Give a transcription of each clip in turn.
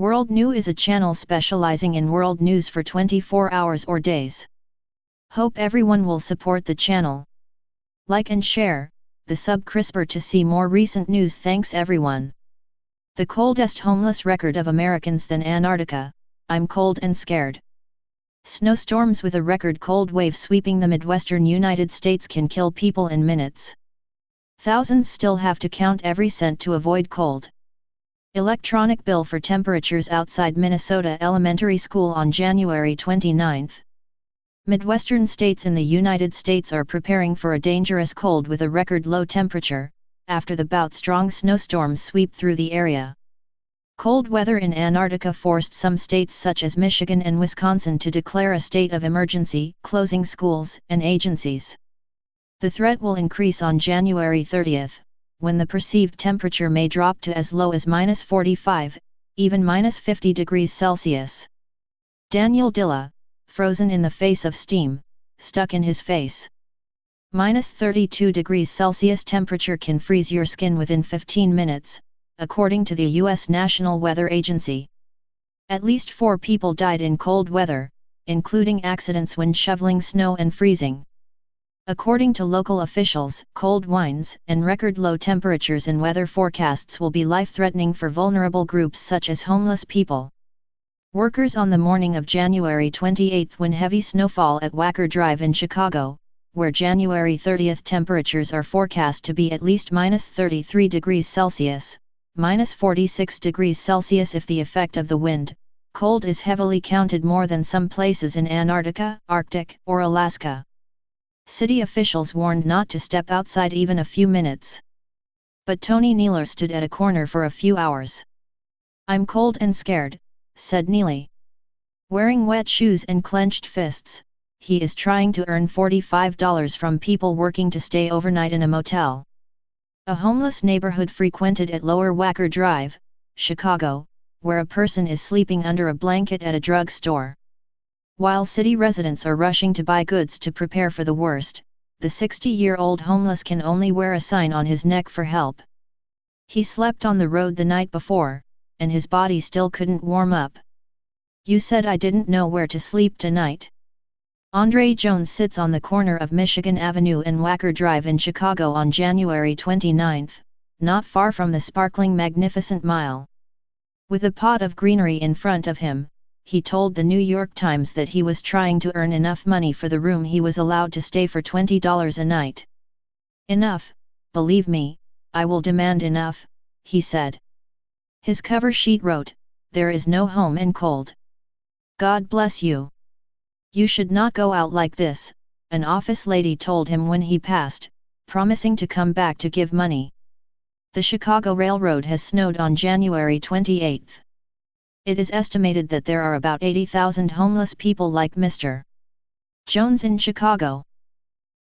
World New is a channel specializing in world news for 24 hours or days. Hope everyone will support the channel. Like and share the subscribe to see more recent news. Thanks everyone. The coldest homeless record of Americans than Antarctica. I'm cold and scared. Snowstorms with a record cold wave sweeping the Midwestern United States can kill people in minutes. Thousands still have to count every cent to avoid cold. Electronic bill for temperatures outside Minnesota elementary school on January 29. Midwestern states in the United States are preparing for a dangerous cold with a record low temperature, after the bout-strong snowstorms sweep through the area. Cold weather in Antarctica forced some states such as Michigan and Wisconsin to declare a state of emergency, closing schools and agencies. The threat will increase on January 30, when the perceived temperature may drop to as low as -45, even -50 degrees Celsius. Daniel Dilla, frozen in the face of steam, stuck in his face. -32 degrees Celsius temperature can freeze your skin within 15 minutes, according to the U.S. National Weather Agency. At least 4 people died in cold weather, including accidents when shoveling snow and freezing. According to local officials, cold winds and record low temperatures in weather forecasts will be life-threatening for vulnerable groups such as homeless people. Workers on the morning of January 28 when heavy snowfall at Wacker Drive in Chicago, where January 30 temperatures are forecast to be at least -33 degrees Celsius, -46 degrees Celsius if the effect of the wind, cold is heavily counted more than some places in Antarctica, Arctic, or Alaska. City officials warned not to step outside even a few minutes. But Tony Nealer stood at a corner for a few hours. "I'm cold and scared," said Neely. Wearing wet shoes and clenched fists, he is trying to earn $45 from people working to stay overnight in a motel. A homeless neighborhood frequented at Lower Wacker Drive, Chicago, where a person is sleeping under a blanket at a drug store. While city residents are rushing to buy goods to prepare for the worst, the 60-year-old homeless can only wear a sign on his neck for help. He slept on the road the night before, and his body still couldn't warm up. "You said I didn't know where to sleep tonight." Andre Jones sits on the corner of Michigan Avenue and Wacker Drive in Chicago on January 29, not far from the sparkling Magnificent Mile. With a pot of greenery in front of him, he told the New York Times that he was trying to earn enough money for the room he was allowed to stay for $20 a night. "Enough, believe me, I will demand enough," he said. His cover sheet wrote, "There is no home in cold. God bless you. You should not go out like this," an office lady told him when he passed, promising to come back to give money. The Chicago Railroad has snowed on January 28. It is estimated that there are about 80,000 homeless people like Mr. Jones in Chicago.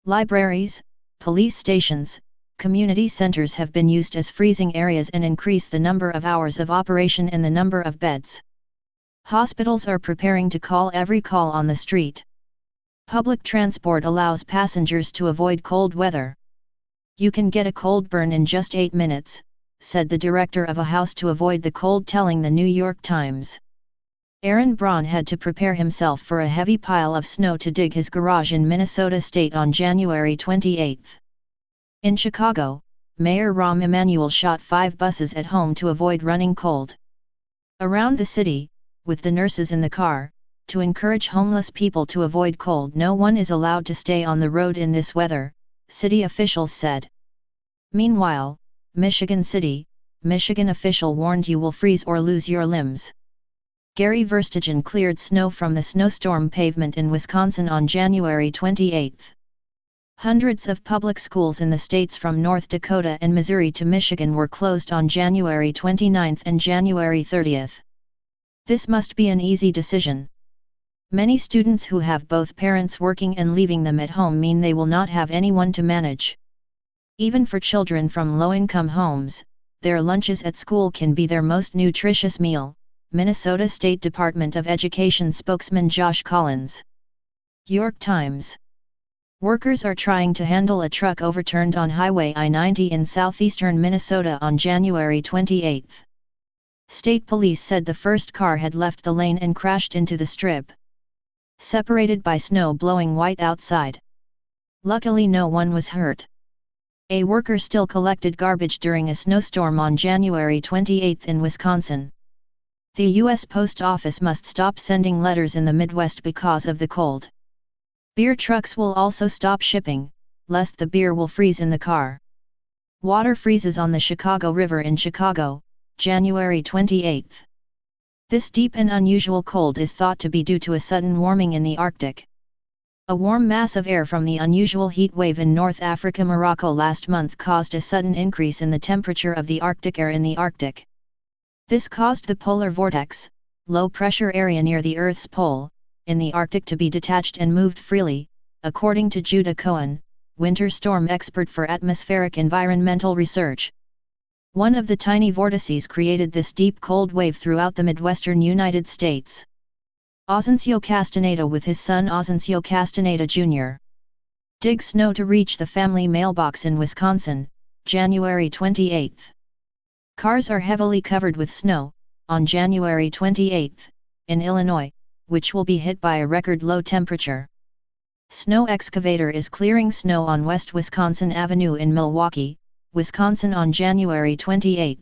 Libraries, police stations, community centers have been used as freezing areas and increase the number of hours of operation and the number of beds. Hospitals are preparing to call every call on the street. Public transport allows passengers to avoid cold weather. "You can get a cold burn in just 8 minutes," said the director of a house to avoid the cold, telling the New York Times. Aaron Braun had to prepare himself for a heavy pile of snow to dig his garage in Minnesota State on January 28. In Chicago, Mayor Rahm Emanuel shot 5 buses at home to avoid running cold. Around the city, with the nurses in the car, to encourage homeless people to avoid cold. No one is allowed to stay on the road in this weather, city officials said. Meanwhile, Michigan City, Michigan official warned you will freeze or lose your limbs. Gary Verstegen cleared snow from the snowstorm pavement in Wisconsin on January 28. Hundreds of public schools in the states from North Dakota and Missouri to Michigan were closed on January 29 and January 30. This must be an easy decision. Many students who have both parents working and leaving them at home mean they will not have anyone to manage. Even for children from low-income homes, their lunches at school can be their most nutritious meal, Minnesota State Department of Education spokesman Josh Collins. York Times. Workers are trying to handle a truck overturned on Highway I-90 in southeastern Minnesota on January 28. State police said the first car had left the lane and crashed into the strip, separated by snow blowing white outside. Luckily no one was hurt. A worker still collected garbage during a snowstorm on January 28 in Wisconsin. The U.S. Post Office must stop sending letters in the Midwest because of the cold. Beer trucks will also stop shipping, lest the beer will freeze in the car. Water freezes on the Chicago River in Chicago, January 28. This deep and unusual cold is thought to be due to a sudden warming in the Arctic. A warm mass of air from the unusual heat wave in North Africa Morocco last month caused a sudden increase in the temperature of the Arctic air in the Arctic. This caused the polar vortex, low-pressure area near the Earth's pole, in the Arctic to be detached and moved freely, according to Judah Cohen, winter storm expert for atmospheric environmental research. One of the tiny vortices created this deep cold wave throughout the Midwestern United States. Ausencio Castaneda with his son Ausencio Castaneda Jr. dig snow to reach the family mailbox in Wisconsin, January 28. Cars are heavily covered with snow, on January 28, in Illinois, which will be hit by a record low temperature. Snow excavator is clearing snow on West Wisconsin Avenue in Milwaukee, Wisconsin on January 28.